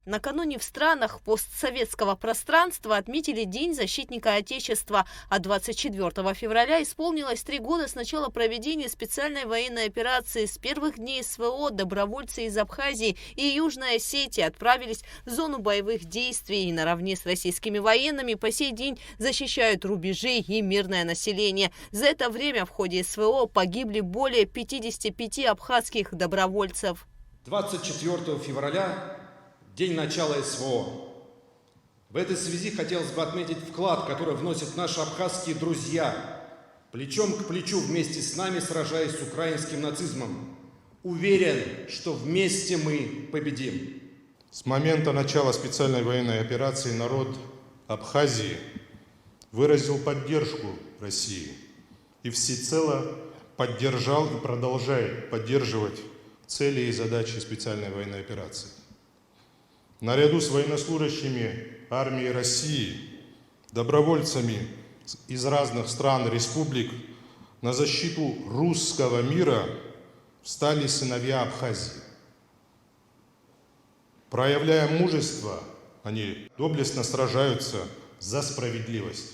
Накануне в странах постсоветского пространства отметили День защитника Отечества, а 24 февраля исполнилось 3 года с начала проведения специальной военной операции. С первых дней СВО добровольцы из Абхазии и Южной Осетии отправились в зону боевых действий и наравне с российскими военными по сей день защищают рубежи и мирное население. За это время в ходе СВО погибли более 55 абхазских добровольцев. 24 февраля – день начала СВО. В этой связи хотелось бы отметить вклад, который вносят наши абхазские друзья, плечом к плечу вместе с нами, сражаясь с украинским нацизмом. Уверен, что вместе мы победим. С момента начала специальной военной операции народ Абхазии выразил поддержку России и всецело поддержал и продолжает поддерживать цели и задачи специальной военной операции. Наряду с военнослужащими армии России, добровольцами из разных стран, республик, на защиту русского мира встали сыновья Абхазии. Проявляя мужество, они доблестно сражаются за справедливость.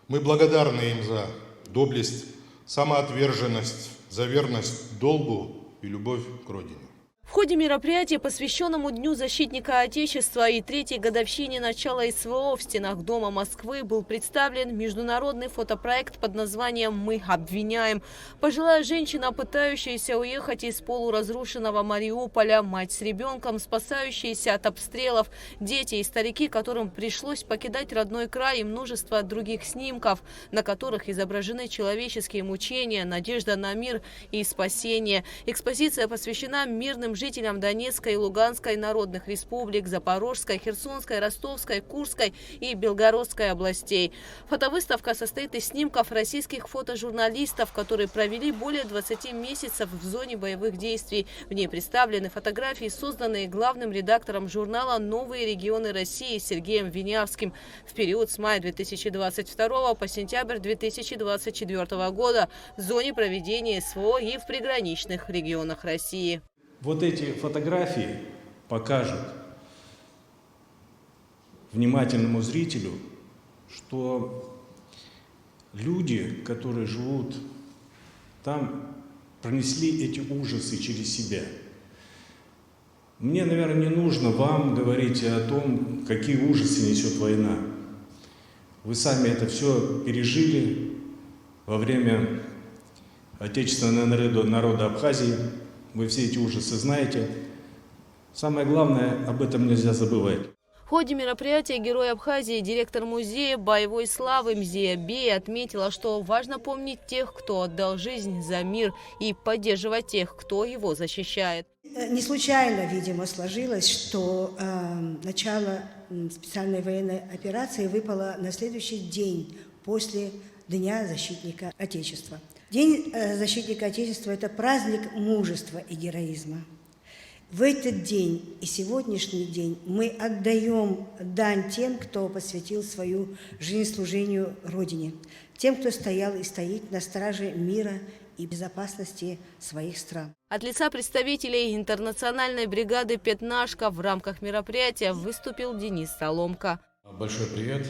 Мы благодарны им за доблесть, самоотверженность, за верность долгу и любовь к Родине. В ходе мероприятия, посвященному Дню защитника Отечества и третьей годовщине начала СВО в стенах Дома Москвы, был представлен международный фотопроект под названием «Мы обвиняем». Пожилая женщина, пытающаяся уехать из полуразрушенного Мариуполя, мать с ребенком, спасающиеся от обстрелов, дети и старики, которым пришлось покидать родной край, и множество других снимков, на которых изображены человеческие мучения, надежда на мир и спасение. Экспозиция посвящена мирным жителям Донецкой и Луганской народных республик, Запорожской, Херсонской, Ростовской, Курской и Белгородской областей. Фотовыставка состоит из снимков российских фотожурналистов, которые провели более 20 месяцев в зоне боевых действий. В ней представлены фотографии, созданные главным редактором журнала «Новые регионы России» Сергеем Винявским в период с мая 2022 по сентябрь 2024 года в зоне проведения СВО и в приграничных регионах России. Вот эти фотографии покажут внимательному зрителю, что люди, которые живут там, пронесли эти ужасы через себя. Мне, наверное, не нужно вам говорить о том, какие ужасы несет война. Вы сами это все пережили во время отечественного народа Абхазии. Вы все эти ужасы знаете. Самое главное, об этом нельзя забывать. В ходе мероприятия герой Абхазии, директор музея боевой славы Мзия Бей отметила, что важно помнить тех, кто отдал жизнь за мир, и поддерживать тех, кто его защищает. Не случайно, видимо, сложилось, что начало специальной военной операции выпало на следующий день после Дня защитника Отечества. День защитника Отечества – это праздник мужества и героизма. В этот день и сегодняшний день мы отдаем дань тем, кто посвятил свою жизнь служению Родине, тем, кто стоял и стоит на страже мира и безопасности своих стран. От лица представителей интернациональной бригады «Пятнашка» в рамках мероприятия выступил Денис Соломко. Большой привет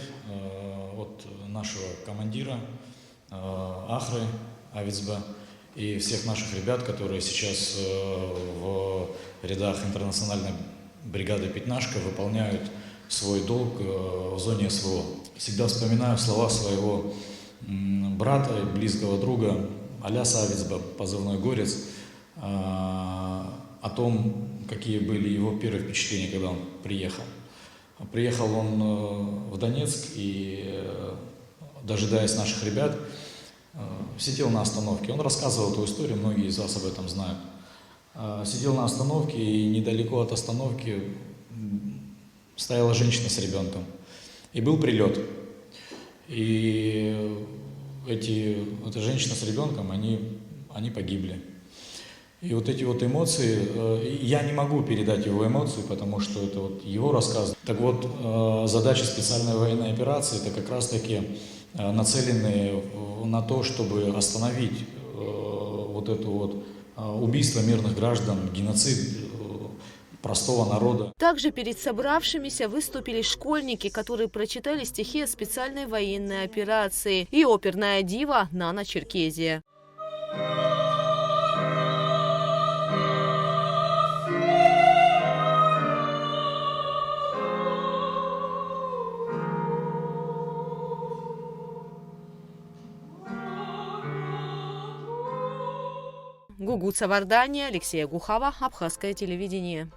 от нашего командира Ахры Авицба и всех наших ребят, которые сейчас в рядах интернациональной бригады «Пятнашка» выполняют свой долг в зоне СВО. Всегда вспоминаю слова своего брата и близкого друга Аляса Авицба, позывной «Горец», о том, какие были его первые впечатления, когда он приехал. Приехал он в Донецк и, дожидаясь наших ребят, сидел на остановке. Он рассказывал эту историю, многие из вас об этом знают. Сидел на остановке, и недалеко от остановки стояла женщина с ребенком. И был прилет. И эта женщина с ребенком, они погибли. И вот эти вот эмоции, я не могу передать его эмоции, потому что это вот его рассказ. Так вот, задача специальной военной операции – это как раз-таки нацеленные на то, чтобы остановить вот это вот убийство мирных граждан, геноцид, простого народа. Также перед собравшимися выступили школьники, которые прочитали стихи о специальной военной операции, и оперная дива Нана Черкезия. Гугуца Вардания, Алексея Гухава, Абхазское телевидение.